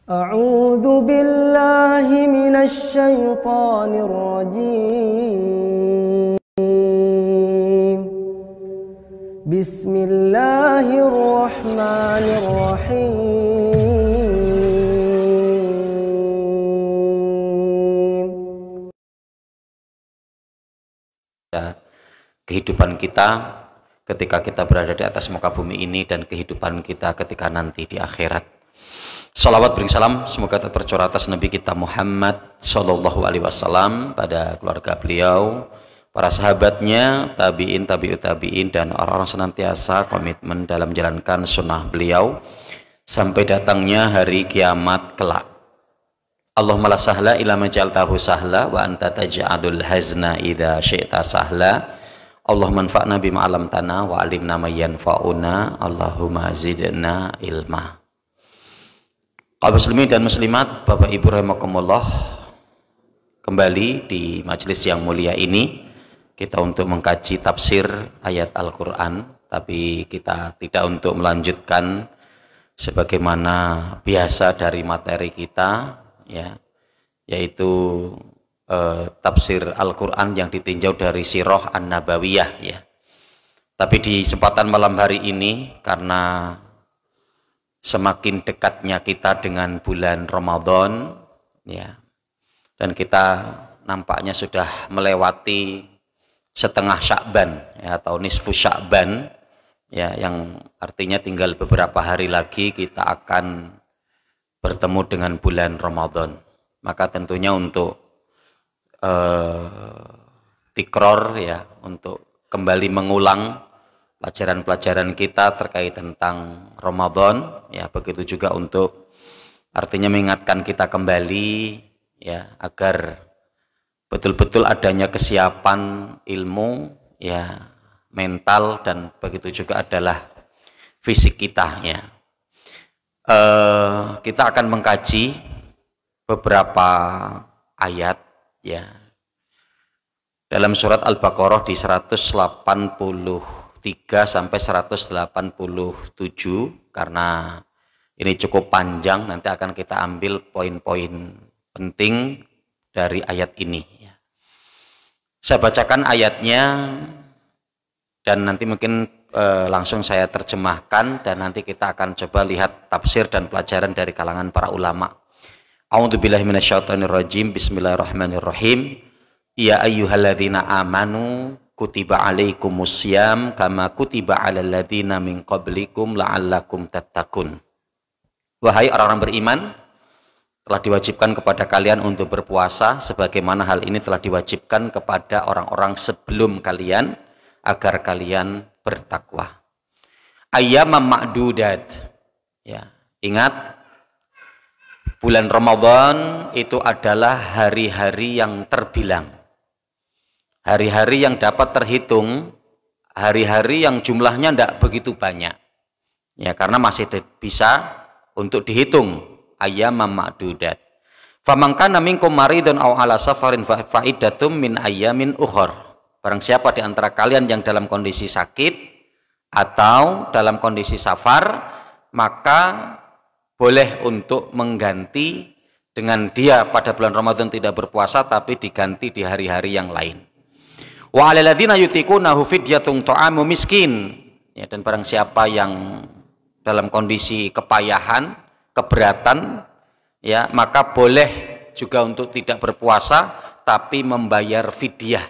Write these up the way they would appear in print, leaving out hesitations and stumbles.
أعوذ بالله من الشيطان الرجيم بسم الله الرحمن الرحيم. Kehidupan kita ketika kita berada di atas muka bumi ini dan kehidupan kita ketika nanti di akhirat. Salawat beri salam semoga tercurah atas Nabi kita Muhammad Sallallahu Alaihi Wasallam, pada keluarga beliau, para sahabatnya, tabiin, tabiut tabiin, dan orang-orang senantiasa komitmen dalam menjalankan sunnah beliau sampai datangnya hari kiamat kelak. Allahumma la sahla illa ma ja'altahu sahla wa anta taj'alul hazna idza syi'ta sahla. Allahumma anfa'na bima 'allamtana wa 'allimna ma yanfa'una. Allahumma zidna ilma. Kaum muslimin dan muslimat, Bapak Ibu rahimakumullah, kembali di majelis yang mulia ini kita untuk mengkaji tafsir ayat Al-Qur'an, tapi kita tidak untuk melanjutkan sebagaimana biasa dari materi kita, ya, yaitu tafsir Al-Qur'an yang ditinjau dari Sirah An-Nabawiyah, ya. Tapi di kesempatan malam hari ini, karena semakin dekatnya kita dengan bulan Ramadan, ya, dan kita nampaknya sudah melewati setengah Sya'ban, ya, atau nisfu Sya'ban, ya, yang artinya tinggal beberapa hari lagi kita akan bertemu dengan bulan Ramadan. Maka tentunya untuk tikror, ya, untuk kembali mengulang pelajaran-pelajaran kita terkait tentang Ramadan, ya, begitu juga untuk artinya mengingatkan kita kembali, ya, agar betul-betul adanya kesiapan ilmu, ya, mental, dan begitu juga adalah fisik kita, ya. Kita akan mengkaji beberapa ayat, ya, dalam surat Al-Baqarah di 183 sampai 187, karena ini cukup panjang, nanti akan kita ambil poin-poin penting dari ayat ini, ya. Saya bacakan ayatnya dan nanti mungkin langsung saya terjemahkan, dan nanti kita akan coba lihat tafsir dan pelajaran dari kalangan para ulama. A'udzubillahi minasyaitonirrajim. Bismillahirrahmanirrahim. Ya ayyuhalladzina amanu kutiba alaikumussyam kama kutiba alal ladzina min qablikum la'allakum tattaqun. Wahai orang-orang beriman, telah diwajibkan kepada kalian untuk berpuasa sebagaimana hal ini telah diwajibkan kepada orang-orang sebelum kalian agar kalian bertakwa. Ayyamam ma'dudat, ya, ingat, bulan Ramadan itu adalah hari-hari yang terbilang, hari-hari yang dapat terhitung, hari-hari yang jumlahnya tidak begitu banyak, ya, karena masih bisa untuk dihitung. Ayyamam ma'dudat. Faman kana minkum maridun aw ala safarin fa iddatum min ayyamin ukhar. Barang siapa di antara kalian yang dalam kondisi sakit atau dalam kondisi safar, maka boleh untuk mengganti dengan dia pada bulan Ramadan tidak berpuasa, tapi diganti di hari-hari yang lain. Wa 'alal ladzina yutiqunahu fidyatun ta'amu miskin, ya, dan barang siapa yang dalam kondisi kepayahan, keberatan, ya, maka boleh juga untuk tidak berpuasa tapi membayar fidyah,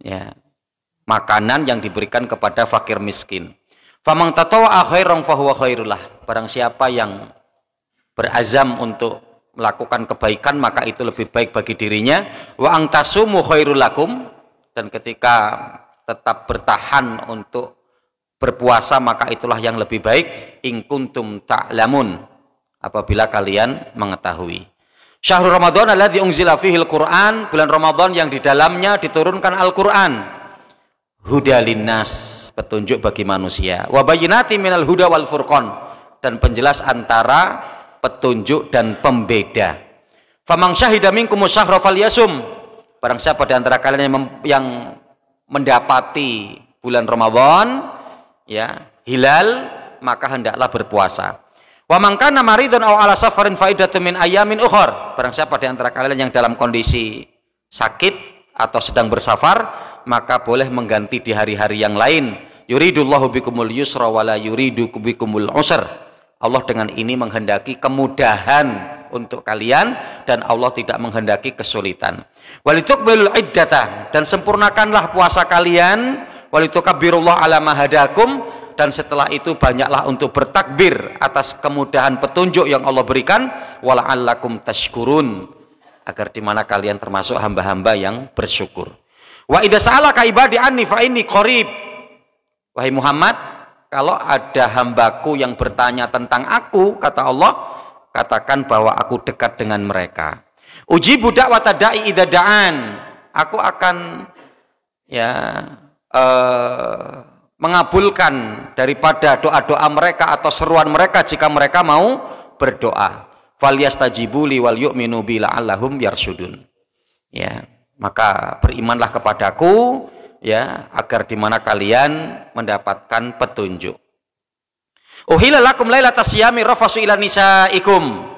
ya, makanan yang diberikan kepada fakir miskin. Faman tatawwa'a khairan fahuwa khairullah. Barang siapa yang berazam untuk melakukan kebaikan, maka itu lebih baik bagi dirinya. Wa antasumu khairul lakum. Dan ketika tetap bertahan untuk berpuasa, maka itulah yang lebih baik. In kuntum ta'lamun, apabila kalian mengetahui. Syahrul Ramadan alladzi unzila fihil Qur'an, bulan Ramadan yang di dalamnya diturunkan Al-Qur'an. Huda linnas, petunjuk bagi manusia. Wa bayyinati minal huda wal furqan, dan penjelas antara petunjuk dan pembeda. Faman syahida minkumus syahra falyasum. Barang siapa di antara kalian yang mendapati bulan Ramadan, ya, hilal, maka hendaklah berpuasa. Wa man kana maridun aw ala safarin faidatun min ayamin ukhar. Barang siapa di antara kalian yang dalam kondisi sakit atau sedang bersafar, maka boleh mengganti di hari-hari yang lain. Yuridullahu bikumul yusra wa la yuridu bikumul usr. Allah dengan ini menghendaki kemudahan untuk kalian dan Allah tidak menghendaki kesulitan. Walitukbilul iddata, dan sempurnakanlah puasa kalian, walitukabirullah ala ma hadakum, dan setelah itu banyaklah untuk bertakbir atas kemudahan petunjuk yang Allah berikan, wala'allakum tashkurun, agar dimana kalian termasuk hamba-hamba yang bersyukur. Wa idza sa'alaka ibadi anni fa inni qarib. Wahai Muhammad, kalau ada hambaku yang bertanya tentang aku, kata Allah, katakan bahwa aku dekat dengan mereka. Ujibu da'wata da'i idza da'an. Aku akan mengabulkan daripada doa-doa mereka atau seruan mereka jika mereka mau berdoa. Falyastajibu li wal yu'minu bi la'allahum yarsyudun. Ya, maka berimanlah kepadaku ya, agar dimana kalian mendapatkan petunjuk. Uhilla lakum lailatas siyami rafasu ila nisaikum.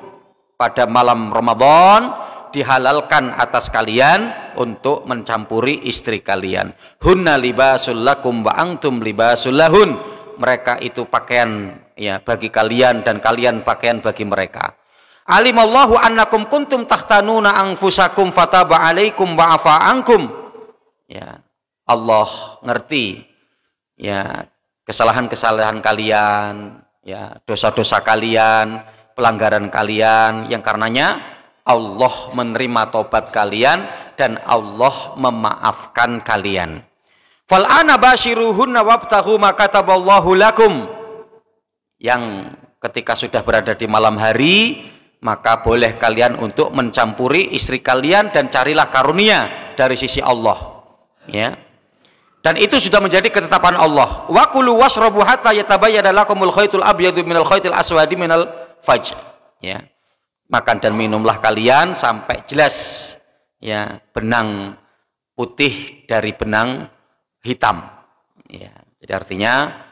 Pada malam Ramadan dihalalkan atas kalian untuk mencampuri istri kalian. Hunna libasul lakum wa antum libasul lahun. Mereka itu pakaian ya bagi kalian dan kalian pakaian bagi mereka. Alimallahu annakum kuntum takhtanuna anfusakum fataba alaikum wa afa ankum. Ya, Allah ngerti ya kesalahan-kesalahan kalian, ya dosa-dosa kalian, pelanggaran kalian, yang karenanya Allah menerima tobat kalian dan Allah memaafkan kalian. Fal ana bashiruhunna wabtaghu ma kataballahu lakum. Yang ketika sudah berada di malam hari, maka boleh kalian untuk mencampuri istri kalian dan carilah karunia dari sisi Allah. Ya. Dan itu sudah menjadi ketetapan Allah. Wa kulu washrabu hatta yatabayyana lakumul khaytul abyadu minal khaytil aswadi minal fajr. Ya. Makan dan minumlah kalian sampai jelas ya benang putih dari benang hitam. Ya. Jadi artinya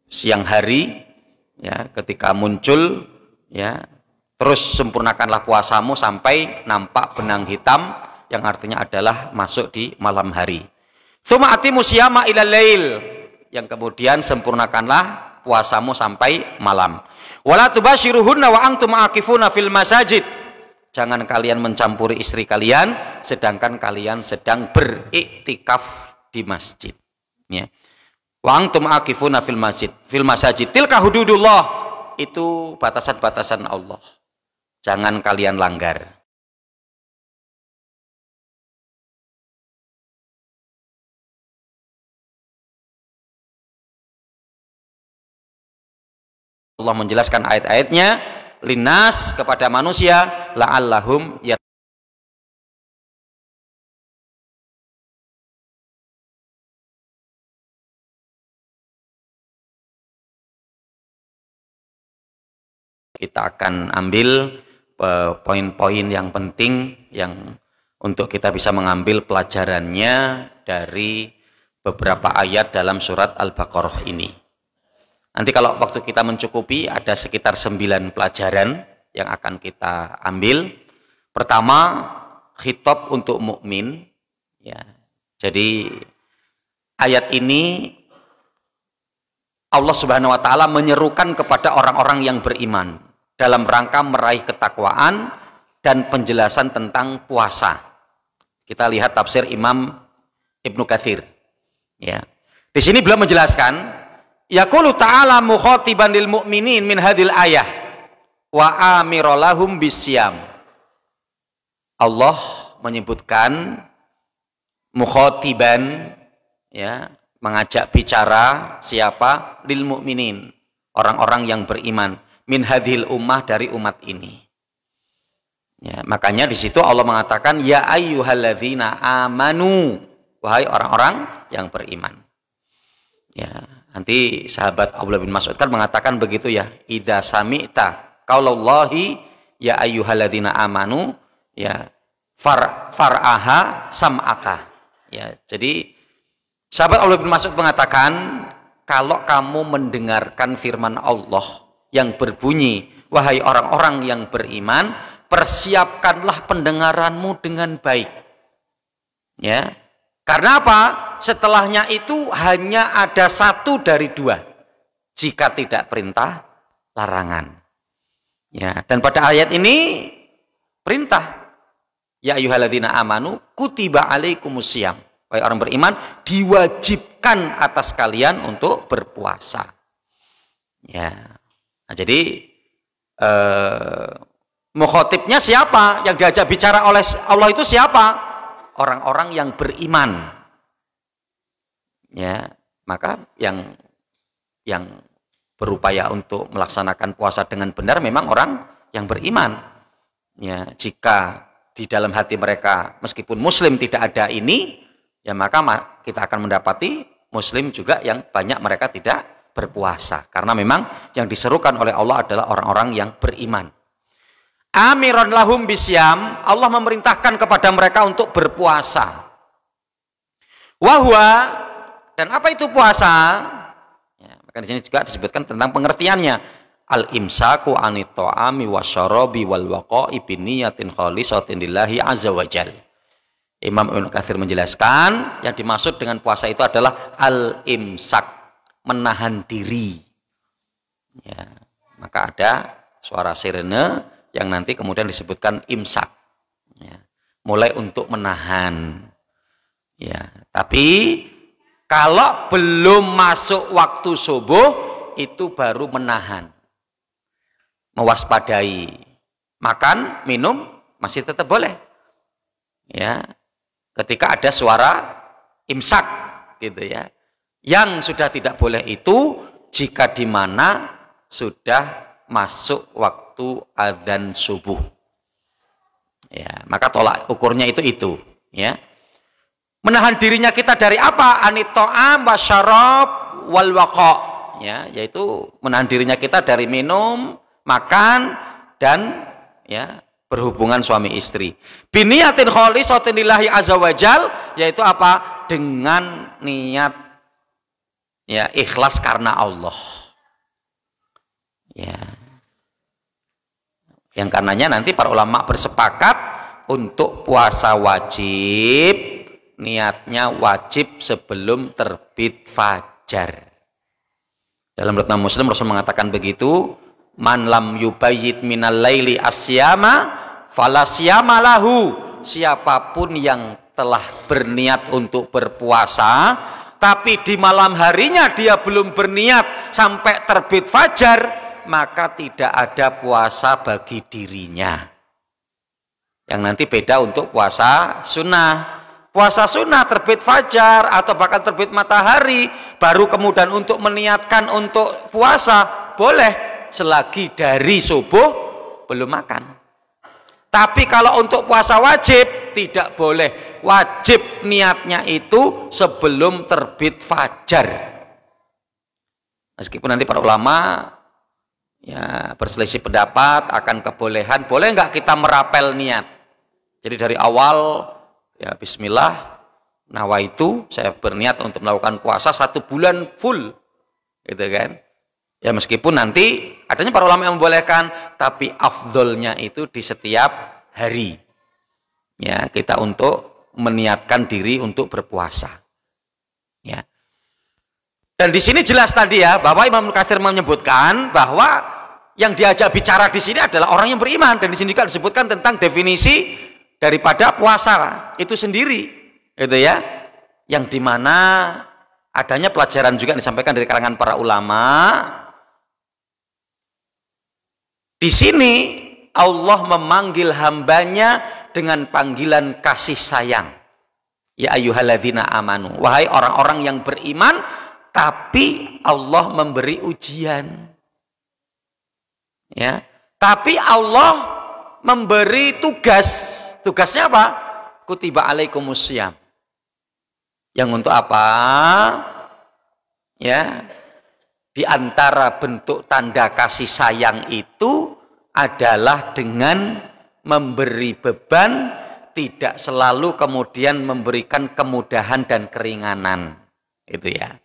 siang hari ya ketika muncul ya terus sempurnakanlah puasamu sampai nampak benang hitam, yang artinya adalah masuk di malam hari. Tsumma atimu siyama ilal lail, yang kemudian sempurnakanlah puasamu sampai malam. Wala tubashiruhunna wa antum aqifuna fil masajid. Jangan kalian mencampuri istri kalian sedangkan kalian sedang beriktikaf di masjid. Ya. Wa antum aqifuna fil masjid. Fil masajid tilka hududullah. Itu batasan-batasan Allah. Jangan kalian langgar. Allah menjelaskan ayat-ayatnya linnas kepada manusia la'allahum ya. Kita akan ambil poin-poin yang penting yang untuk kita bisa mengambil pelajarannya dari beberapa ayat dalam surat Al-Baqarah ini. Nanti kalau waktu kita mencukupi ada sekitar 9 pelajaran yang akan kita ambil. Pertama, khitab untuk mukmin. Ya. Jadi ayat ini Allah Subhanahu wa taala menyerukan kepada orang-orang yang beriman dalam rangka meraih ketakwaan dan penjelasan tentang puasa. Kita lihat tafsir Imam Ibnu Katsir. Ya. Di sini beliau menjelaskan yaqulu ta'ala mukhatiban lil mu'minin min hadhil ayah wa amiralahum bisyam. Allah menyebutkan mukhatiban ya, mengajak bicara siapa? Lil mu'minin, orang-orang yang beriman, min hadhil ummah, dari umat ini. Ya, makanya di situ Allah mengatakan ya ayyuhalladzina amanu, wahai orang-orang yang beriman. Ya. Nanti sahabat Abdullah bin Mas'ud kan mengatakan begitu ya, idza sami'ta qaulallahi ya ayyuhalladzina amanu ya far'aha sam'aka. Ya, jadi sahabat Abdullah bin Mas'ud mengatakan kalau kamu mendengarkan firman Allah yang berbunyi, wahai orang-orang yang beriman, persiapkanlah pendengaranmu dengan baik. Ya. Karena apa? Setelahnya itu hanya ada satu dari dua. Jika tidak perintah, larangan. Ya, dan pada ayat ini perintah. Ya ayyuhalladzina amanu kutiba alaikumusiyam. Wahai orang beriman, diwajibkan atas kalian untuk berpuasa. Ya. Nah, jadi mukhotibnya siapa? Yang diajak bicara oleh Allah itu siapa? Orang-orang yang beriman. Ya, maka yang berupaya untuk melaksanakan puasa dengan benar memang orang yang beriman. Ya, jika di dalam hati mereka meskipun muslim tidak ada ini, ya maka kita akan mendapati muslim juga yang banyak mereka tidak berpuasa. Karena memang yang diserukan oleh Allah adalah orang-orang yang beriman. Amiron lahum bisyam, Allah memerintahkan kepada mereka untuk berpuasa. Wahwa, dan apa itu puasa? Ya, maka di sini juga disebutkan tentang pengertiannya. Al-imsaku anit ta'ami wasyarabi wal waqa'i biniyatin khalisatin lillahi azza wajal. Imam Ibnu Katsir menjelaskan yang dimaksud dengan puasa itu adalah al-imsak, menahan diri. Ya, maka ada suara sirene yang nanti kemudian disebutkan imsak. Ya, mulai untuk menahan. Ya, tapi kalau belum masuk waktu subuh itu baru menahan. Mewaspadai, makan, minum masih tetap boleh. Ya, ketika ada suara imsak, gitu ya. Yang sudah tidak boleh itu jika di mana sudah masuk waktu adzan subuh. Ya, maka tolak ukurnya itu, ya. Menahan dirinya kita dari apa? Anit ta'am wasyarab wal waqa. Ya, yaitu menahan dirinya kita dari minum, makan, dan ya berhubungan suami istri. Biniyatin khalisatin lillahi azza wajal, yaitu apa? Dengan niat ya ikhlas karena Allah. Ya. Yang karenanya nanti para ulama bersepakat untuk puasa wajib, niatnya wajib sebelum terbit fajar. Dalam riwayat Muslim Rasul mengatakan begitu, man lam yubayyit minal laili asyama falasyama lahu. Siapapun yang telah berniat untuk berpuasa tapi di malam harinya dia belum berniat sampai terbit fajar, maka tidak ada puasa bagi dirinya. Yang nanti beda untuk puasa sunnah. Puasa sunnah terbit fajar atau bahkan terbit matahari baru kemudian untuk meniatkan untuk puasa boleh selagi dari subuh belum makan. Tapi kalau untuk puasa wajib tidak boleh, wajib niatnya itu sebelum terbit fajar. Meskipun nanti para ulama ya berselisih pendapat akan kebolehan, boleh nggak kita merapel niat. Jadi dari awal ya bismillah, nawaitu, saya berniat untuk melakukan puasa 1 bulan full, gitu kan. Ya meskipun nanti adanya para ulama yang membolehkan, tapi afdolnya itu di setiap hari. Ya, kita untuk meniatkan diri untuk berpuasa. Ya. Dan di sini jelas tadi ya, bahwa Imam Katsir menyebutkan bahwa yang diajak bicara di sini adalah orang yang beriman, dan di sini juga disebutkan tentang definisi daripada puasa itu sendiri, gitu ya, yang dimana adanya pelajaran juga disampaikan dari kalangan para ulama. Di sini Allah memanggil hambanya dengan panggilan kasih sayang. Ya ayyuhalladzina amanu, wahai orang-orang yang beriman, tapi Allah memberi ujian. Ya, tapi Allah memberi tugas. Tugasnya apa? Kutiba alaikumusiyam. Yang untuk apa? Ya, di antara bentuk tanda kasih sayang itu adalah dengan memberi beban, tidak selalu kemudian memberikan kemudahan dan keringanan. Itu ya.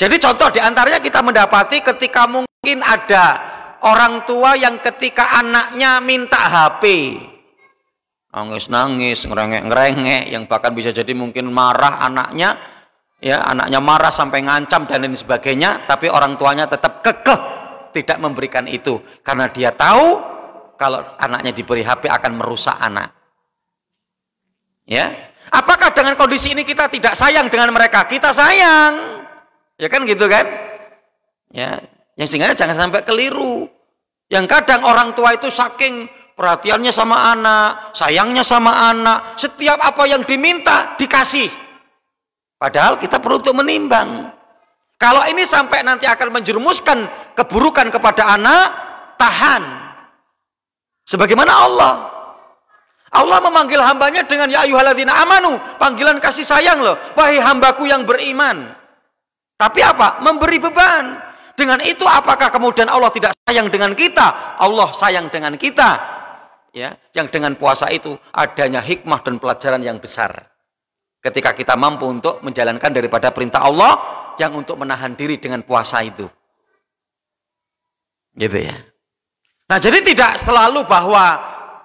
Jadi contoh diantaranya kita mendapati ketika mungkin ada orang tua yang ketika anaknya minta HP, nangis-nangis, ngerengek-ngerengek, yang bahkan bisa jadi mungkin marah anaknya, ya anaknya marah sampai ngancam dan lain sebagainya, tapi orang tuanya tetap kekeh tidak memberikan itu karena dia tahu kalau anaknya diberi HP akan merusak anak. Ya, apakah dengan kondisi ini kita tidak sayang dengan mereka? Kita sayang. Ya kan gitu kan? Ya, yang sehingga jangan sampai keliru. Yang kadang orang tua itu saking perhatiannya sama anak, sayangnya sama anak, setiap apa yang diminta dikasih. Padahal kita perlu untuk menimbang. Kalau ini sampai nanti akan menjerumuskan keburukan kepada anak, tahan. Sebagaimana Allah memanggil hambanya dengan ya ayyuhalladzina amanu, panggilan kasih sayang loh, wahai hambaku yang beriman. Tapi apa? Memberi beban. Dengan itu apakah kemudian Allah tidak sayang dengan kita? Allah sayang dengan kita. Ya, yang dengan puasa itu adanya hikmah dan pelajaran yang besar. Ketika kita mampu untuk menjalankan daripada perintah Allah yang untuk menahan diri dengan puasa itu. Gitu ya. Nah, jadi tidak selalu bahwa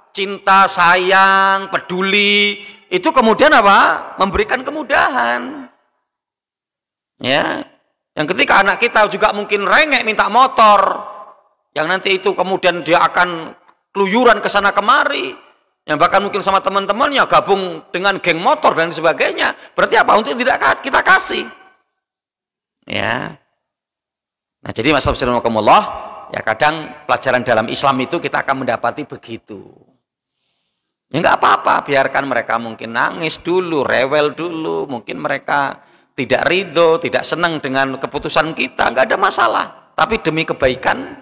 cinta, sayang, peduli itu kemudian apa? Memberikan kemudahan. Ya, yang ketika anak kita juga mungkin rengek minta motor, yang nanti itu kemudian dia akan keluyuran ke sana kemari, yang bahkan mungkin sama teman-temannya gabung dengan geng motor dan sebagainya. Berarti apa? Untuk tidak kita kasih. Ya. Nah, jadi Mas Subhanallah, ya kadang pelajaran dalam Islam itu kita akan mendapati begitu. Ya nggak apa-apa, biarkan mereka mungkin nangis dulu, rewel dulu, mungkin mereka tidak ridho, tidak senang dengan keputusan kita, nggak ada masalah. Tapi demi kebaikan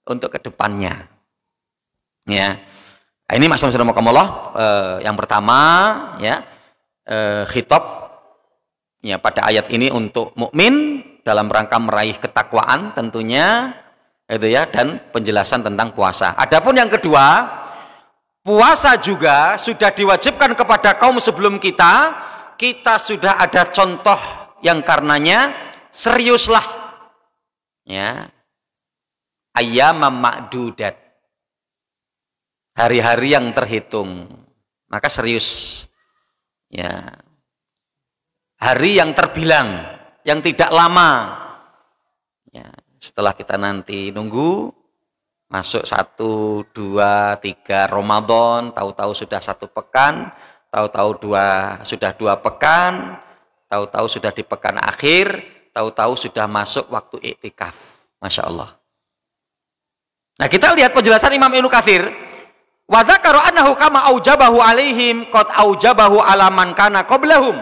untuk kedepannya. Ya, ini Mas yang pertama, ya khitab ya pada ayat ini untuk mukmin dalam rangka meraih ketakwaan tentunya, itu ya, dan penjelasan tentang puasa. Adapun yang kedua, puasa juga sudah diwajibkan kepada kaum sebelum kita. Kita sudah ada contoh yang karenanya seriuslah, ya, ayyamam ma'dudat, hari-hari yang terhitung, maka serius, ya, hari yang terbilang, yang tidak lama, ya, setelah kita nanti nunggu masuk 1, 2, 3 Ramadan, tahu-tahu sudah 1 pekan, tahu-tahu sudah 2 pekan, tahu-tahu sudah di pekan akhir, tahu-tahu sudah masuk waktu iktikaf. Masya Allah. Nah, kita lihat penjelasan Imam Ibnu Katsir. Wa dzakara annahu kama aujabahu alaihim qad aujabahu ala man kana qablahum.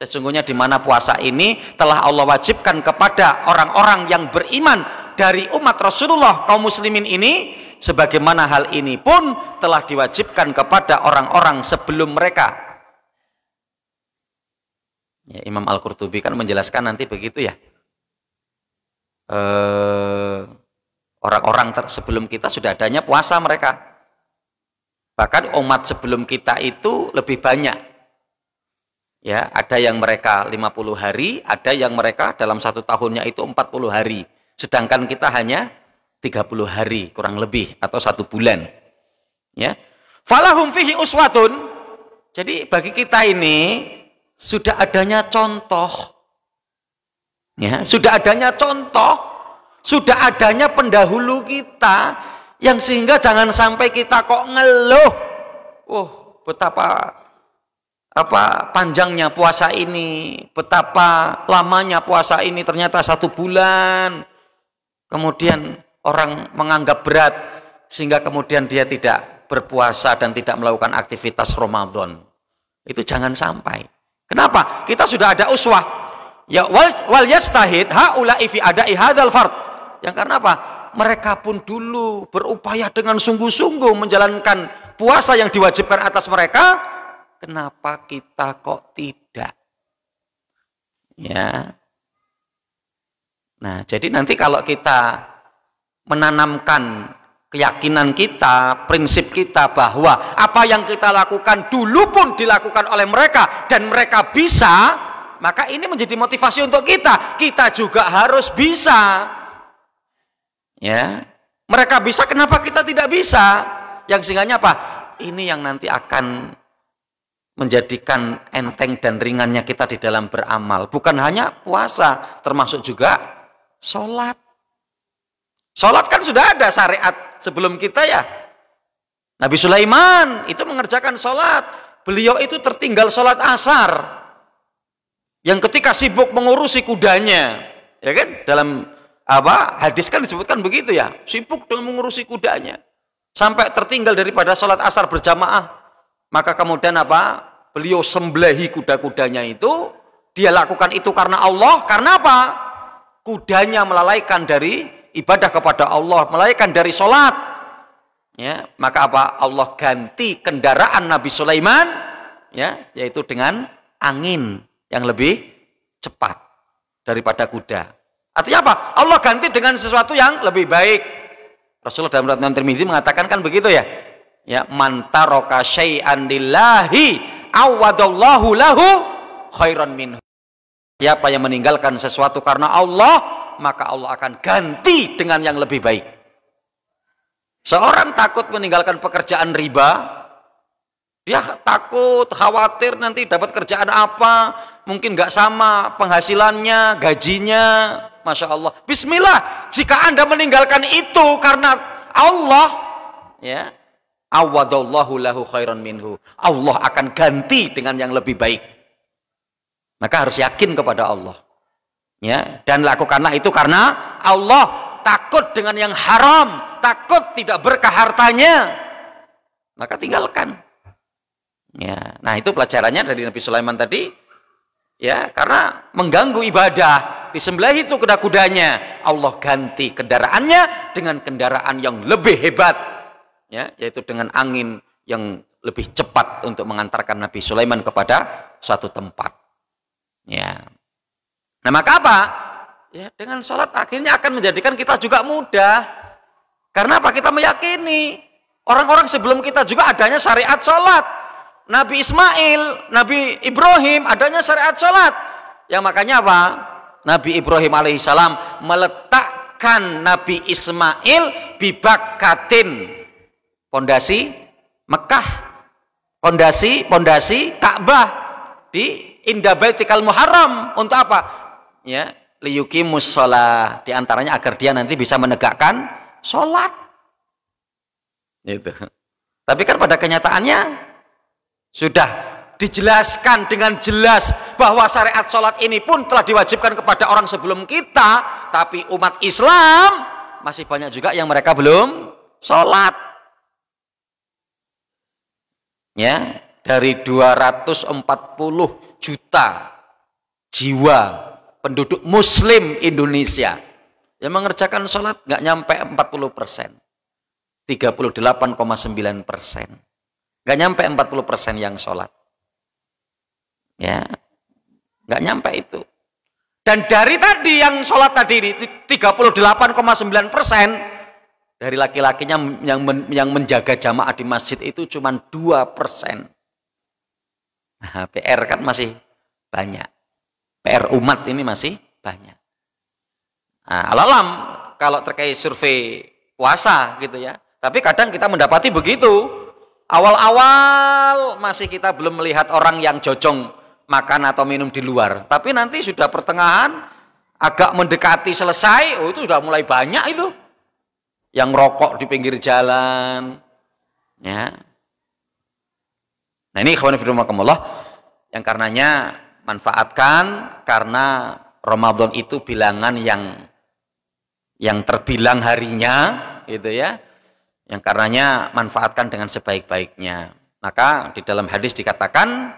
Sesungguhnya di mana puasa ini telah Allah wajibkan kepada orang-orang yang beriman dari umat Rasulullah kaum muslimin ini, sebagaimana hal ini pun telah diwajibkan kepada orang-orang sebelum mereka. Ya, Imam Al-Qurtubi kan menjelaskan nanti begitu ya. Orang-orang sebelum kita sudah adanya puasa mereka. Bahkan umat sebelum kita itu lebih banyak. Ya, ada yang mereka 50 hari, ada yang mereka dalam 1 tahunnya itu 40 hari. Sedangkan kita hanya 30 hari kurang lebih atau 1 bulan. Ya. Falahum fihi uswatun. Jadi bagi kita ini sudah adanya contoh. Ya, sudah adanya contoh, sudah adanya pendahulu kita yang sehingga jangan sampai kita kok ngeluh. Betapa panjangnya puasa ini, betapa lamanya puasa ini, ternyata 1 bulan. Kemudian orang menganggap berat sehingga kemudian dia tidak berpuasa dan tidak melakukan aktivitas Ramadan. Itu jangan sampai. Kenapa? Kita sudah ada uswah. Ya wal yastahid haula'i fi ada'i hadzal fard. Yang karena apa? Mereka pun dulu berupaya dengan sungguh-sungguh menjalankan puasa yang diwajibkan atas mereka. Kenapa kita kok tidak? Ya. Nah, jadi nanti kalau kita menanamkan keyakinan kita, prinsip kita bahwa apa yang kita lakukan dulu pun dilakukan oleh mereka dan mereka bisa, maka ini menjadi motivasi untuk kita. Kita juga harus bisa. Ya, mereka bisa, kenapa kita tidak bisa? Yang sehingga apa? Ini yang nanti akan menjadikan enteng dan ringannya kita di dalam beramal. Bukan hanya puasa, termasuk juga sholat. Sholat kan sudah ada syariat sebelum kita ya. Nabi Sulaiman itu mengerjakan sholat. Beliau itu tertinggal sholat asar. Yang ketika sibuk mengurusi kudanya. Ya kan? Dalam hadis kan disebutkan begitu ya. Sibuk dengan mengurusi kudanya. Sampai tertinggal daripada sholat asar berjamaah. Maka kemudian beliau sembelih kuda-kudanya itu. Dia lakukan itu karena Allah. Karena apa? Kudanya melalaikan dari ibadah kepada Allah, melalaikan dari sholat. Ya, maka Allah ganti kendaraan Nabi Sulaiman, ya, yaitu dengan angin yang lebih cepat daripada kuda. Artinya apa? Allah ganti dengan sesuatu yang lebih baik. Rasulullah dalam riwayat Imam Tirmidzi mengatakan kan begitu ya. Ya, man taraka syai'an lillahi awadallahu lahu khairan minhu. Siapa yang meninggalkan sesuatu karena Allah, maka Allah akan ganti dengan yang lebih baik. Seorang takut meninggalkan pekerjaan riba, dia takut, khawatir nanti dapat kerjaan apa, mungkin nggak sama penghasilannya, gajinya, Masya Allah. Bismillah, jika Anda meninggalkan itu karena Allah, ya, awadallahu lahu khairan minhu. Allah akan ganti dengan yang lebih baik. Maka harus yakin kepada Allah. Ya, dan lakukanlah itu karena Allah. Takut dengan yang haram, takut tidak berkah hartanya, maka tinggalkan. Ya, nah itu pelajarannya dari Nabi Sulaiman tadi. Ya, karena mengganggu ibadah, disembelih itu kuda-kudanya, Allah ganti kendaraannya dengan kendaraan yang lebih hebat. Ya, yaitu dengan angin yang lebih cepat untuk mengantarkan Nabi Sulaiman kepada suatu tempat. Ya. Nah, maka apa? Ya, dengan sholat akhirnya akan menjadikan kita juga mudah. Karena apa? Kita meyakini orang-orang sebelum kita juga adanya syariat sholat. Nabi Ismail, Nabi Ibrahim adanya syariat sholat. Yang makanya apa? Nabi Ibrahim alaihissalam meletakkan Nabi Ismail bibakatin, pondasi Mekah, pondasi Ka'bah di Indah Baitikal Muharram. Untuk apa? Ya, liyuqimus shalah, di antaranya agar dia nanti bisa menegakkan sholat. Itu. Tapi kan pada kenyataannya sudah dijelaskan dengan jelas bahwa syariat sholat ini pun telah diwajibkan kepada orang sebelum kita, tapi umat Islam masih banyak juga yang mereka belum sholat. Ya, dari 240 juta jiwa penduduk Muslim Indonesia yang mengerjakan sholat nggak nyampe 40%, 38,9%, nggak nyampe 40% yang sholat, ya, nggak nyampe itu. Dan dari tadi yang sholat tadi ini 38,9%, dari laki-lakinya yang menjaga jamaah di masjid itu cuma 2%. Nah, PR kan masih banyak. PR umat ini masih banyak. Nah, alam kalau terkait survei puasa gitu ya. Tapi kadang kita mendapati begitu. Awal-awal masih kita belum melihat orang yang jojong makan atau minum di luar. Tapi nanti sudah pertengahan, agak mendekati selesai, oh itu sudah mulai banyak itu. Yang rokok di pinggir jalan. Ya. Nah ini ikhwan fillah yang karenanya manfaatkan, karena Ramadan itu bilangan yang terbilang harinya gitu ya. Yang karenanya manfaatkan dengan sebaik-baiknya. Maka di dalam hadis dikatakan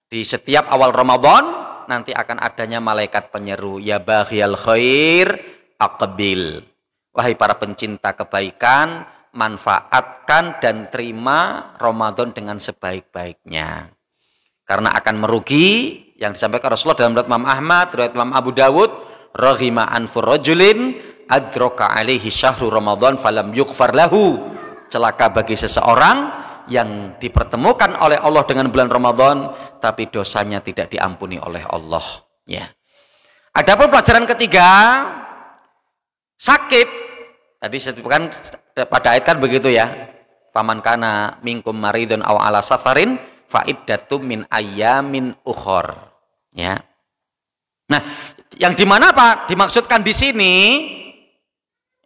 di setiap awal Ramadan nanti akan adanya malaikat penyeru, ya baghiyal khair aqbil. Wahai para pencinta kebaikan, manfaatkan dan terima Ramadan dengan sebaik-baiknya. Karena akan merugi, yang disampaikan Rasulullah dalam riwayat Imam Ahmad, riwayat Imam Abu Dawud, raghima anfur rajulin adraka alaihi syahru Ramadan falam yughfar lahu. Celaka bagi seseorang yang dipertemukan oleh Allah dengan bulan Ramadan, tapi dosanya tidak diampuni oleh Allah. Ya. Adapun pelajaran ketiga, sakit. Tadi saya sebutkan pada ayat kan begitu ya. Faman kana minkum maridun aw ala safarin fa iddatum min ayyamin ukhor. Ya. Nah, yang dimana apa? Dimaksudkan di sini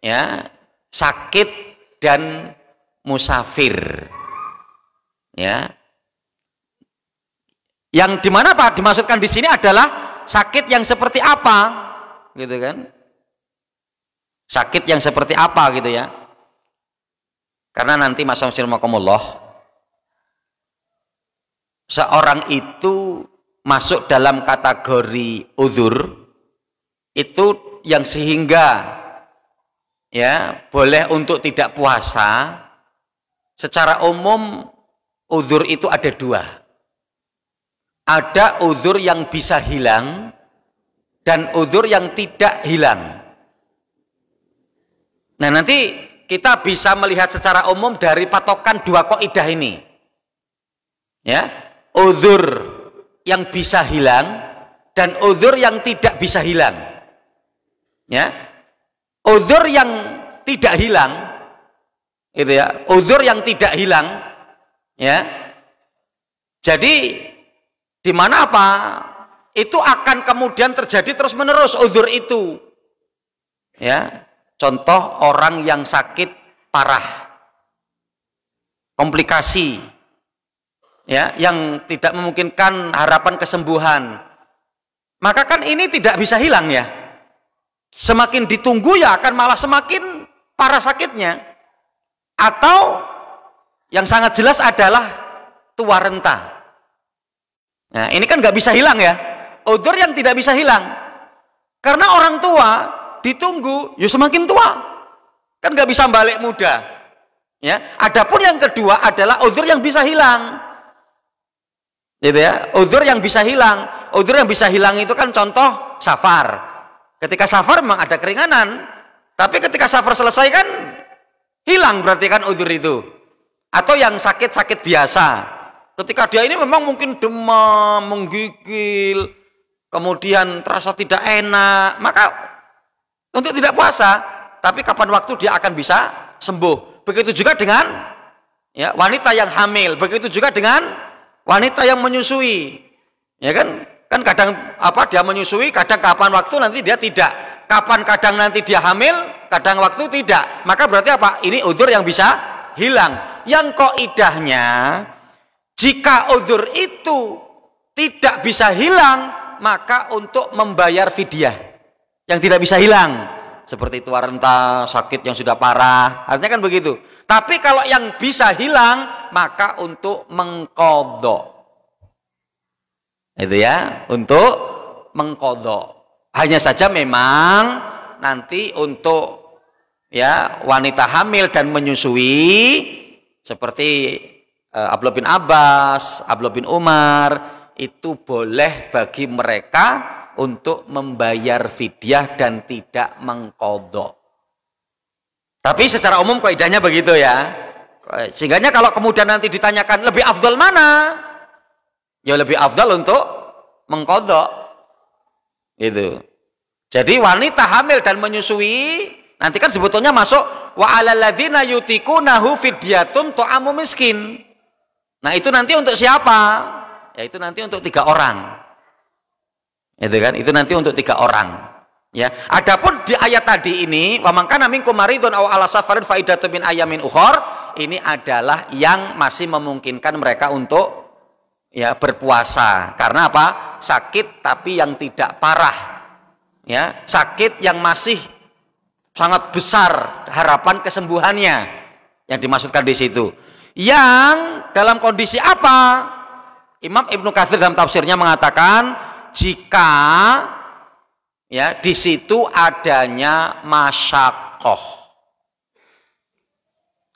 ya, sakit dan musafir. Ya. Yang dimana apa? Dimaksudkan di sini adalah sakit yang seperti apa, gitu kan? Sakit yang seperti apa, gitu ya? Karena nanti masyaallah, seorang itu masuk dalam kategori uzur itu yang sehingga ya boleh untuk tidak puasa. Secara umum uzur itu ada dua. Ada uzur yang bisa hilang dan uzur yang tidak hilang. Nah, nanti kita bisa melihat secara umum dari patokan dua kaidah ini. Ya, uzur yang bisa hilang dan uzur yang tidak bisa hilang. Ya. Uzur yang tidak hilang itu ya, uzur yang tidak hilang ya. Jadi di mana apa? Itu akan kemudian terjadi terus-menerus uzur itu. Ya. Contoh orang yang sakit parah, komplikasi, ya, yang tidak memungkinkan harapan kesembuhan, maka kan ini tidak bisa hilang ya. Semakin ditunggu ya akan malah semakin parah sakitnya. Atau yang sangat jelas adalah tua renta. Nah, ini kan nggak bisa hilang ya. Uzur yang tidak bisa hilang. Karena orang tua ditunggu, ya semakin tua. Kan nggak bisa balik muda. Ya. Adapun yang kedua adalah uzur yang bisa hilang. Gitu ya. Uzur yang bisa hilang. Uzur yang bisa hilang itu kan contoh safar. Ketika safar memang ada keringanan, tapi ketika safar selesai kan hilang berarti kan uzur itu. Atau yang sakit-sakit biasa. Ketika dia ini memang mungkin demam, menggigil, kemudian terasa tidak enak, maka untuk tidak puasa, tapi kapan waktu dia akan bisa sembuh. Begitu juga dengan ya, wanita yang hamil, begitu juga dengan wanita yang menyusui. Ya kan? Kan kadang apa dia menyusui, kadang kapan waktu nanti dia tidak. Kapan kadang nanti dia hamil, kadang waktu tidak. Maka berarti apa? Ini uzur yang bisa hilang. Yang kaidahnya, jika uzur itu tidak bisa hilang, maka untuk membayar fidyah yang tidak bisa hilang, seperti tua renta, sakit yang sudah parah, artinya kan begitu. Tapi kalau yang bisa hilang, maka untuk mengqadha. Itu ya, untuk mengqadha. Hanya saja memang nanti untuk ya wanita hamil dan menyusui seperti Abdullah bin Abbas, Abdullah bin Umar, itu boleh bagi mereka untuk membayar fidyah dan tidak mengqadha. Tapi secara umum kaidahnya begitu ya. Sehingga kalau kemudian nanti ditanyakan lebih afdal mana? Ya lebih afdal untuk mengqadha. Itu. Jadi wanita hamil dan menyusui nanti kan sebetulnya masuk wa 'alal ladzina yutiqunahu fidyatun ta'amu miskin. Nah, itu nanti untuk siapa? Ya itu nanti untuk 3 orang. Itu kan? Itu nanti untuk 3 orang. Ya. Adapun di ayat tadi ini, wa man kana minkum maridun aw ala safarin fa iddatun min ayamin ukhor, ini adalah yang masih memungkinkan mereka untuk ya berpuasa. Karena apa? Sakit tapi yang tidak parah. Ya, sakit yang masih sangat besar harapan kesembuhannya yang dimaksudkan di situ. Yang dalam kondisi apa? Imam Ibnu Katsir dalam tafsirnya mengatakan jika ya di situ adanya masyaqqah,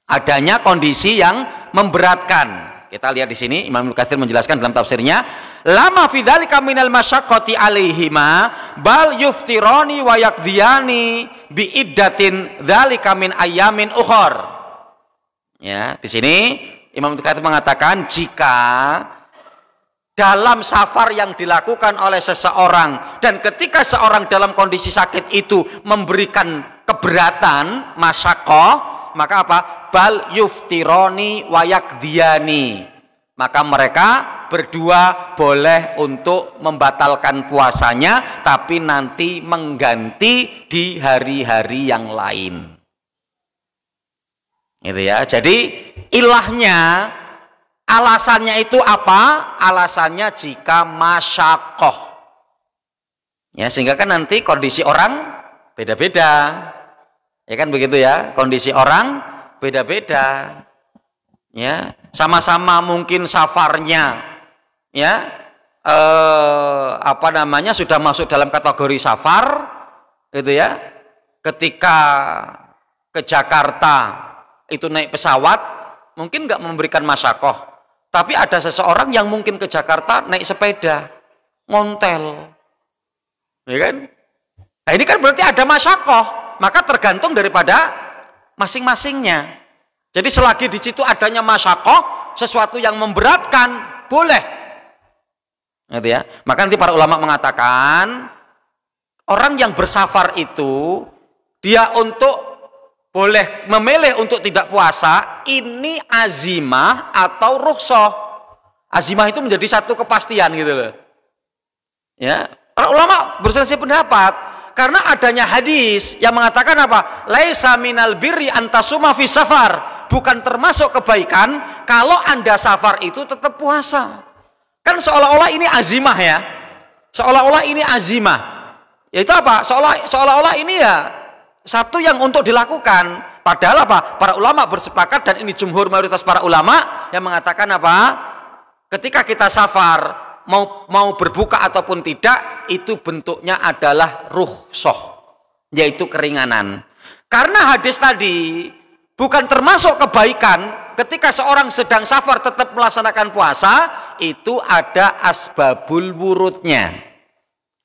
adanya kondisi yang memberatkan. Kita lihat di sini Imam Ibnu Katsir menjelaskan dalam tafsirnya, lama fi dzalika minal masyaqqati alaihima bal yuftirani wa yaqdiyani bi iddatin dzalika min ayamin ukhor. Ya, di sini Imam Ibnu Katsir mengatakan jika dalam safar yang dilakukan oleh seseorang dan ketika seorang dalam kondisi sakit itu memberikan keberatan, masyaqqah, maka apa? Bal yuftironi wa yakdiyani. Maka mereka berdua boleh untuk membatalkan puasanya tapi nanti mengganti di hari-hari yang lain. Gitu ya. Jadi ilahnya, alasannya itu apa? Alasannya jika masyaqqah. Ya, sehingga kan nanti kondisi orang beda-beda. Ya kan begitu ya, kondisi orang beda-beda. Ya, sama-sama mungkin safarnya ya sudah masuk dalam kategori safar gitu ya. Ketika ke Jakarta itu naik pesawat mungkin nggak memberikan masyaqqah, tapi ada seseorang yang mungkin ke Jakarta naik sepeda ngontel, ya kan? Nah, ini kan berarti ada masyaqqah, maka tergantung daripada masing-masingnya. Jadi selagi di situ adanya masyaqqah, sesuatu yang memberatkan boleh, gitu ya. Maka nanti para ulama mengatakan orang yang bersafar itu dia untuk boleh memilih untuk tidak puasa, ini azimah atau rukhsah. Azimah itu menjadi satu kepastian gitu loh. Ya, para ulama berselisih pendapat karena adanya hadis yang mengatakan apa? Laisa minal birri antasuma fi safar. Bukan termasuk kebaikan kalau Anda safar itu tetap puasa. Kan seolah-olah ini azimah ya. Seolah-olah ini azimah. Yaitu apa? Seolah-olah ini ya satu yang untuk dilakukan. Padahal apa? Para ulama bersepakat dan ini jumhur mayoritas para ulama yang mengatakan apa? Ketika kita safar mau berbuka ataupun tidak, itu bentuknya adalah rukhsah, yaitu keringanan. Karena hadis tadi bukan termasuk kebaikan ketika seorang sedang safar tetap melaksanakan puasa, itu ada asbabul wurudnya.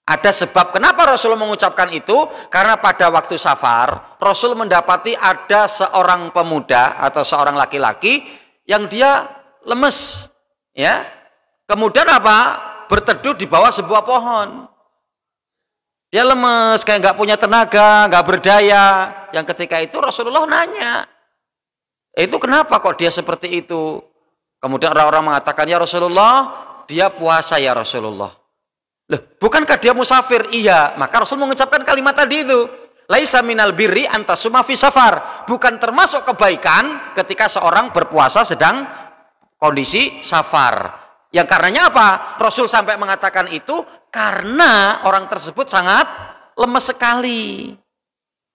Ada sebab kenapa Rasul mengucapkan itu, karena pada waktu safar Rasul mendapati ada seorang pemuda atau seorang laki-laki yang dia lemes, ya. Kemudian apa? Berteduh di bawah sebuah pohon. Dia lemes, kayak nggak punya tenaga, nggak berdaya. Yang ketika itu Rasulullah nanya, itu kenapa kok dia seperti itu? Kemudian orang-orang mengatakan, ya Rasulullah, dia puasa ya Rasulullah. Loh, bukankah dia musafir? Iya. Maka Rasul mengucapkan kalimat tadi itu. Laisa minal birri antasuma fi safar. Bukan termasuk kebaikan ketika seorang berpuasa sedang kondisi safar. Yang karenanya apa? Rasul sampai mengatakan itu karena orang tersebut sangat lemes sekali.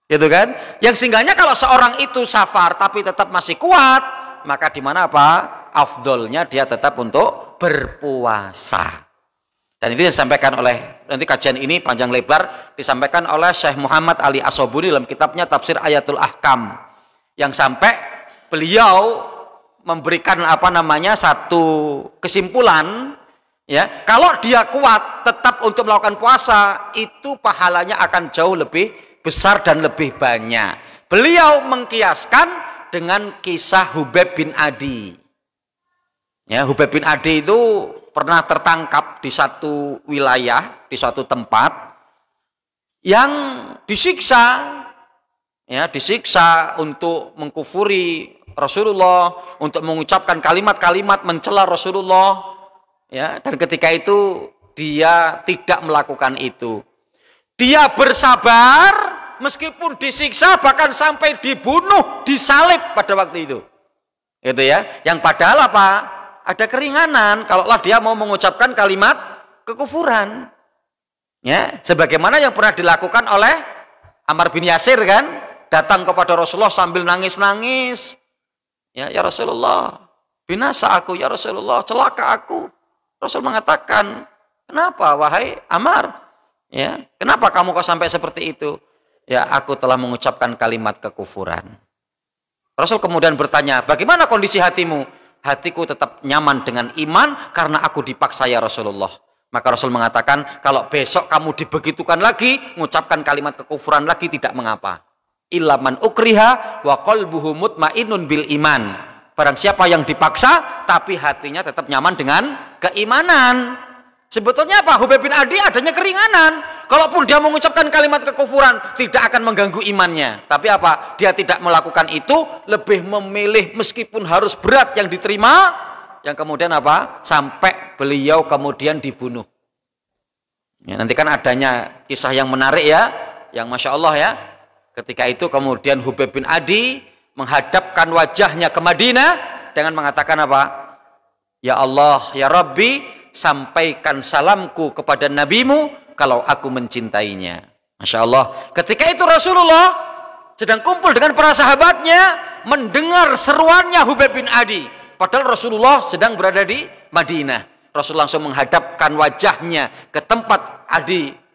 Gitu kan? Yang sehingga kalau seorang itu safar tapi tetap masih kuat, maka di mana apa? Afdolnya dia tetap untuk berpuasa. Dan itu disampaikan oleh, nanti kajian ini panjang lebar disampaikan oleh Syekh Muhammad Ali As-Sobuni dalam kitabnya Tafsir Ayatul Ahkam, yang sampai beliau memberikan satu kesimpulan, ya, kalau dia kuat tetap untuk melakukan puasa, itu pahalanya akan jauh lebih besar dan lebih banyak. Beliau mengkiaskan dengan kisah Hubaib bin Adi. Ya, Hubaib bin Adi itu pernah tertangkap di satu wilayah, di suatu tempat yang disiksa, ya, disiksa untuk mengkufuri Rasulullah, untuk mengucapkan kalimat-kalimat mencela Rasulullah, ya, dan ketika itu dia tidak melakukan itu. Dia bersabar meskipun disiksa, bahkan sampai dibunuh, disalib pada waktu itu. Gitu ya. Yang padahal apa? Ada keringanan kalaulah dia mau mengucapkan kalimat kekufuran. Ya, sebagaimana yang pernah dilakukan oleh Ammar bin Yasir kan, datang kepada Rasulullah sambil nangis-nangis. Ya Rasulullah, binasa aku ya Rasulullah, celaka aku. Rasul mengatakan, kenapa wahai Ammar? Ya, kenapa kamu kok sampai seperti itu? Ya, aku telah mengucapkan kalimat kekufuran. Rasul kemudian bertanya, bagaimana kondisi hatimu? Hatiku tetap nyaman dengan iman karena aku dipaksa ya Rasulullah. Maka Rasul mengatakan, kalau besok kamu dibegitukan lagi, mengucapkan kalimat kekufuran lagi, tidak mengapa. Illa man ukriha wa qalbuhu mutmainnun bil iman. Barang siapa yang dipaksa tapi hatinya tetap nyaman dengan keimanan. Sebetulnya apa? Hubayb bin Adi adanya keringanan. Kalaupun dia mengucapkan kalimat kekufuran, tidak akan mengganggu imannya. Tapi apa? Dia tidak melakukan itu, lebih memilih meskipun harus berat yang diterima, yang kemudian apa? Sampai beliau kemudian dibunuh. Ya, nanti kan adanya kisah yang menarik ya, yang Masya Allah ya. Ketika itu kemudian Hubayb bin Adi menghadapkan wajahnya ke Madinah dengan mengatakan apa? Ya Allah, ya Rabbi, sampaikan salamku kepada nabimu kalau aku mencintainya. Masya Allah. Ketika itu Rasulullah sedang kumpul dengan para sahabatnya, mendengar seruannya Hubayb bin Adi. Padahal Rasulullah sedang berada di Madinah. Rasul langsung menghadapkan wajahnya ke tempat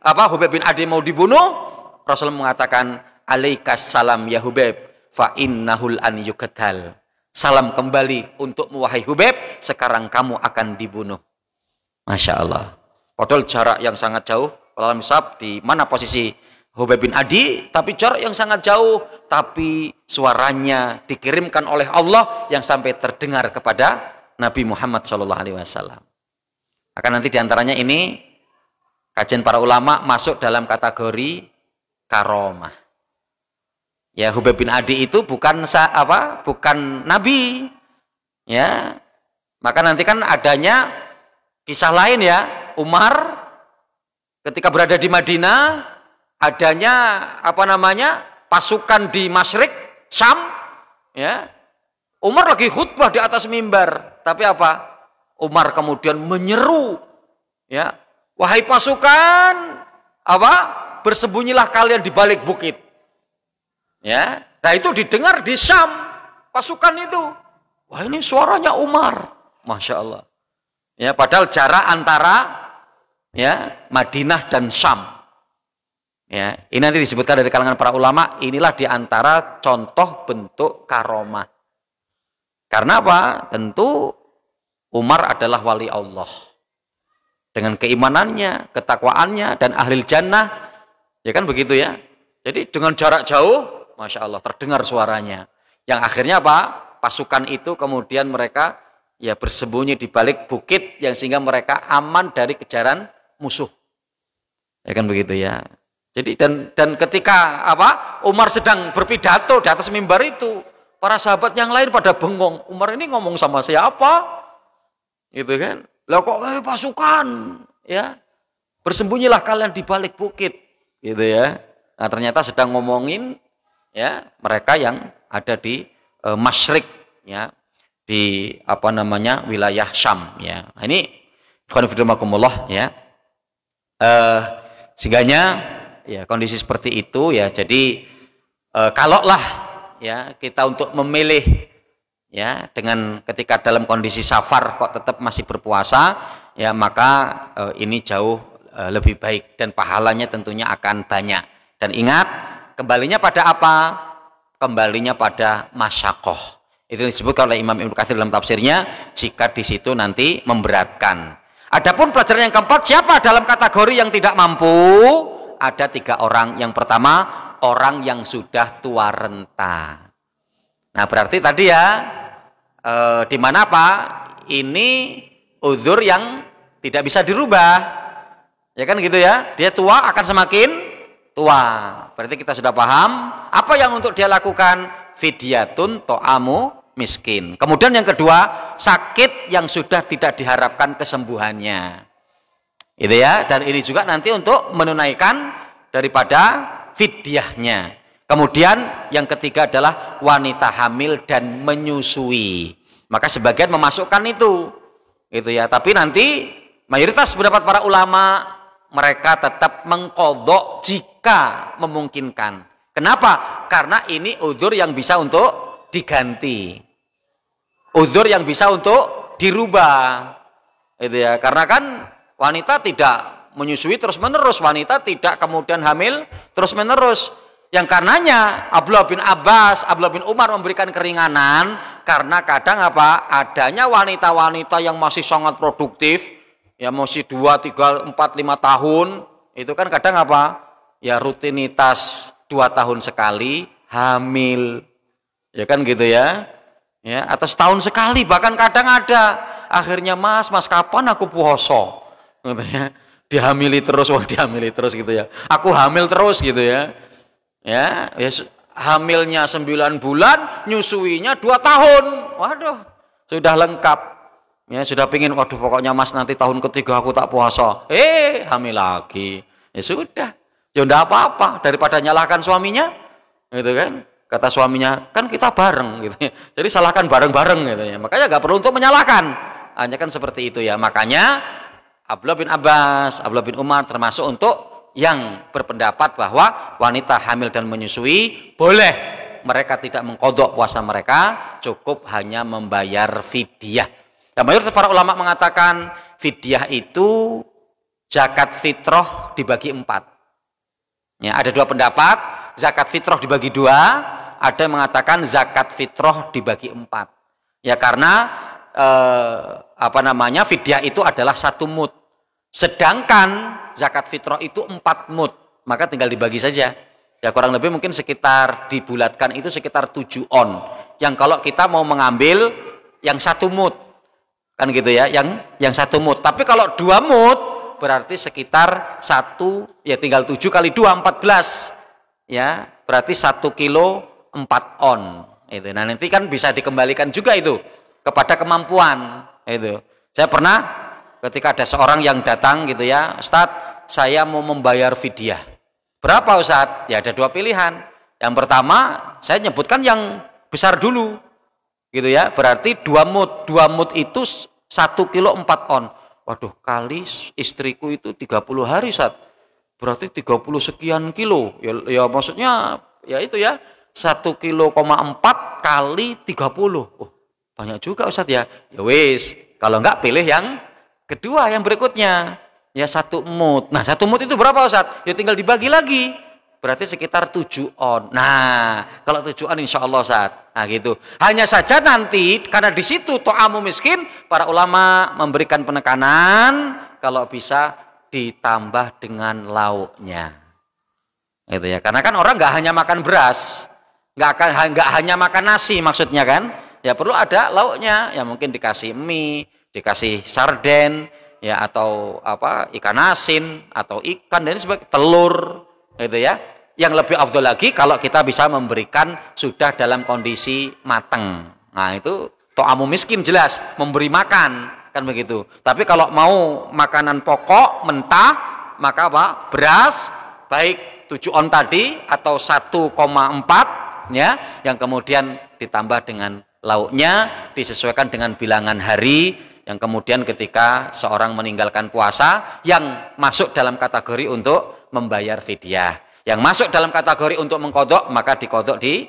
Hubayb bin Adi mau dibunuh. Rasul mengatakan, alaikas salam ya Hubayb, fa innahul an yuqtal. Salam kembali untuk wahai Hubayb, sekarang kamu akan dibunuh. Masya Allah. Padahal jarak yang sangat jauh. Kalau misal di mana posisi Hubayb bin Adi, tapi jarak yang sangat jauh, tapi suaranya dikirimkan oleh Allah yang sampai terdengar kepada Nabi Muhammad SAW. Akan nanti diantaranya ini kajian para ulama masuk dalam kategori karomah. Ya, Hubayb bin Adi itu bukan nabi. Ya. Maka nanti kan adanya kisah lain ya, Umar ketika berada di Madinah, adanya pasukan di Masyrik Syam, ya. Umar lagi khutbah di atas mimbar, tapi apa? Umar kemudian menyeru, ya, wahai pasukan, bersembunyilah kalian di balik bukit. Ya, nah itu didengar di Syam, pasukan itu. Wah, ini suaranya Umar, Masya Allah. Ya, padahal jarak antara ya Madinah dan Syam. Ya, ini nanti disebutkan dari kalangan para ulama, inilah diantara contoh bentuk karomah. Karena apa? Tentu Umar adalah wali Allah. Dengan keimanannya, ketakwaannya, dan ahli jannah. Ya kan begitu ya. Jadi dengan jarak jauh, Masya Allah, terdengar suaranya. Yang akhirnya apa? Pasukan itu kemudian mereka ya bersembunyi di balik bukit yang sehingga mereka aman dari kejaran musuh. Ya kan begitu ya. Jadi dan ketika Umar sedang berpidato di atas mimbar itu, para sahabat yang lain pada bengong. Umar ini ngomong sama siapa? Gitu kan. Lah kok pasukan ya. Bersembunyilah kalian di balik bukit. Gitu ya. Nah, ternyata sedang ngomongin ya mereka yang ada di Masyrik ya. Di wilayah Syam ya. Nah, ini khonifuddinakumullah ya. Sehingganya ya kondisi seperti itu ya. Jadi kalaulah ya kita untuk memilih ya dengan ketika dalam kondisi safar kok tetap masih berpuasa ya, maka ini jauh lebih baik dan pahalanya tentunya akan banyak. Dan ingat, kembalinya pada apa? Kembalinya pada masyakoh. Itu disebutkan oleh Imam Ibnu Katsir dalam tafsirnya, jika di situ nanti memberatkan. Adapun pelajaran yang keempat, siapa dalam kategori yang tidak mampu? Ada 3 orang. Yang pertama, orang yang sudah tua renta. Nah, berarti tadi ya, di mana apa? Ini uzur yang tidak bisa dirubah. Ya kan gitu ya. Dia tua akan semakin tua. Berarti kita sudah paham apa yang untuk dia lakukan? Fidyatun to'amu miskin. Kemudian yang kedua, sakit yang sudah tidak diharapkan kesembuhannya. Itu ya, dan ini juga nanti untuk menunaikan daripada fidyahnya. Kemudian yang ketiga adalah wanita hamil dan menyusui. Maka sebagian memasukkan itu. Itu ya, tapi nanti mayoritas pendapat para ulama mereka tetap mengqadha jika memungkinkan. Kenapa? Karena ini udzur yang bisa untuk diganti. Udzur yang bisa untuk dirubah. Itu ya, karena kan wanita tidak menyusui terus-menerus, wanita tidak kemudian hamil terus-menerus. Yang karenanya Abdullah bin Abbas, Abdullah bin Umar memberikan keringanan karena kadang adanya wanita-wanita yang masih sangat produktif, ya masih 2, 3, 4, 5 tahun, itu kan kadang ya rutinitas 2 tahun sekali hamil. Ya kan gitu ya. ya, atau setahun sekali, bahkan kadang ada. Akhirnya mas kapan aku puasa? Gitu ya. Dihamili terus gitu ya. Aku hamil terus gitu ya. Ya, hamilnya 9 bulan, nyusuinya 2 tahun. Waduh, sudah lengkap. Ya, sudah pingin, waduh pokoknya mas nanti tahun ketiga aku tak puasa. Hamil lagi. Ya sudah. Ya udah apa-apa daripada nyalahkan suaminya. Gitu kan? Kata suaminya, kan kita bareng gitu ya. Jadi salahkan bareng-bareng gitu ya. Makanya nggak perlu untuk menyalahkan. Hanya kan seperti itu ya. Makanya Abdullah bin Abbas, Abdullah bin Umar termasuk untuk yang berpendapat bahwa wanita hamil dan menyusui boleh mereka tidak mengqadha puasa mereka, cukup hanya membayar fidyah. Dan mayoritas para ulama mengatakan fidyah itu zakat fitrah dibagi 4. Ya, ada 2 pendapat, zakat fitrah dibagi 2, ada yang mengatakan zakat fitrah dibagi 4. Ya karena fidyah itu adalah 1 mud. Sedangkan zakat fitrah itu 4 mud, maka tinggal dibagi saja. Ya kurang lebih mungkin sekitar dibulatkan itu sekitar 7 on. Yang kalau kita mau mengambil yang 1 mud, kan gitu ya, yang 1 mud. Tapi kalau 2 mud berarti sekitar 1, ya tinggal 7 kali 2 14. Ya, berarti 1 kilo 4 on. Itu. Nah nanti kan bisa dikembalikan juga itu kepada kemampuan. Itu. Saya pernah ketika ada seorang yang datang gitu ya, Ustadz, saya mau membayar fidyah. Berapa Ustadz? Ya ada 2 pilihan. Yang pertama, saya nyebutkan yang besar dulu. Gitu ya, berarti 2 mud. 2 mud itu 1 kilo 4 on. Waduh, kali istriku itu 30 hari Ustadz. Berarti 30 sekian kilo. Ya maksudnya ya itu ya, 1,4 kilo kali 30. Oh, banyak juga Ustadz ya. Ya wis, kalau enggak pilih yang kedua, yang berikutnya. Ya 1 mud. Nah 1 mud itu berapa Ustadz? Ya tinggal dibagi lagi. Berarti sekitar 7 on. Nah kalau 7 on insya Allah Ustadz. Nah gitu. Hanya saja nanti karena di situ to'amu miskin, para ulama memberikan penekanan kalau bisa ditambah dengan lauknya. Gitu ya. Karena kan orang nggak hanya makan beras, nggak hanya makan nasi maksudnya kan. Ya perlu ada lauknya. Ya mungkin dikasih mie, dikasih sarden, ya atau ikan asin atau ikan dan sebagainya, telur, gitu ya. Yang lebih afdol lagi kalau kita bisa memberikan sudah dalam kondisi matang. Nah itu to'amu miskin jelas memberi makan kan begitu. Tapi kalau mau makanan pokok mentah maka beras baik 7 on tadi atau 1,4 ya, yang kemudian ditambah dengan lauknya disesuaikan dengan bilangan hari. Yang kemudian ketika seorang meninggalkan puasa yang masuk dalam kategori untuk membayar fidyah, yang masuk dalam kategori untuk mengqadha maka diqadha di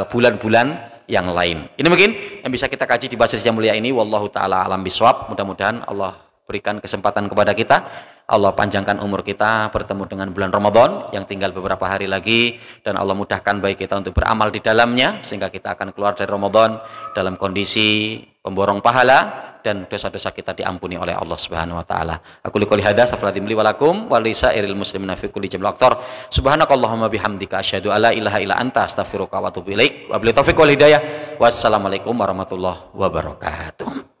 bulan-bulan yang lain. Ini mungkin yang bisa kita kaji di majelis yang mulia ini. Wallahu taala alam bisawab. Mudah-mudahan Allah berikan kesempatan kepada kita, Allah panjangkan umur kita bertemu dengan bulan Ramadan yang tinggal beberapa hari lagi, dan Allah mudahkan baik kita untuk beramal di dalamnya sehingga kita akan keluar dari Ramadan dalam kondisi pemborong pahala dan dosa-dosa kita diampuni oleh Allah Subhanahu wa taala. Aku qouli hadza astaghfirullahi li wa lakum wa lisairil muslimina fi kulli jamil waqtar. Subhanakallahumma bihamdika asyhadu alla ilaha illa anta astaghfiruka wa atubu ilaik. Wa billahi taufiq wal hidayah. Wassalamualaikum warahmatullahi wabarakatuh.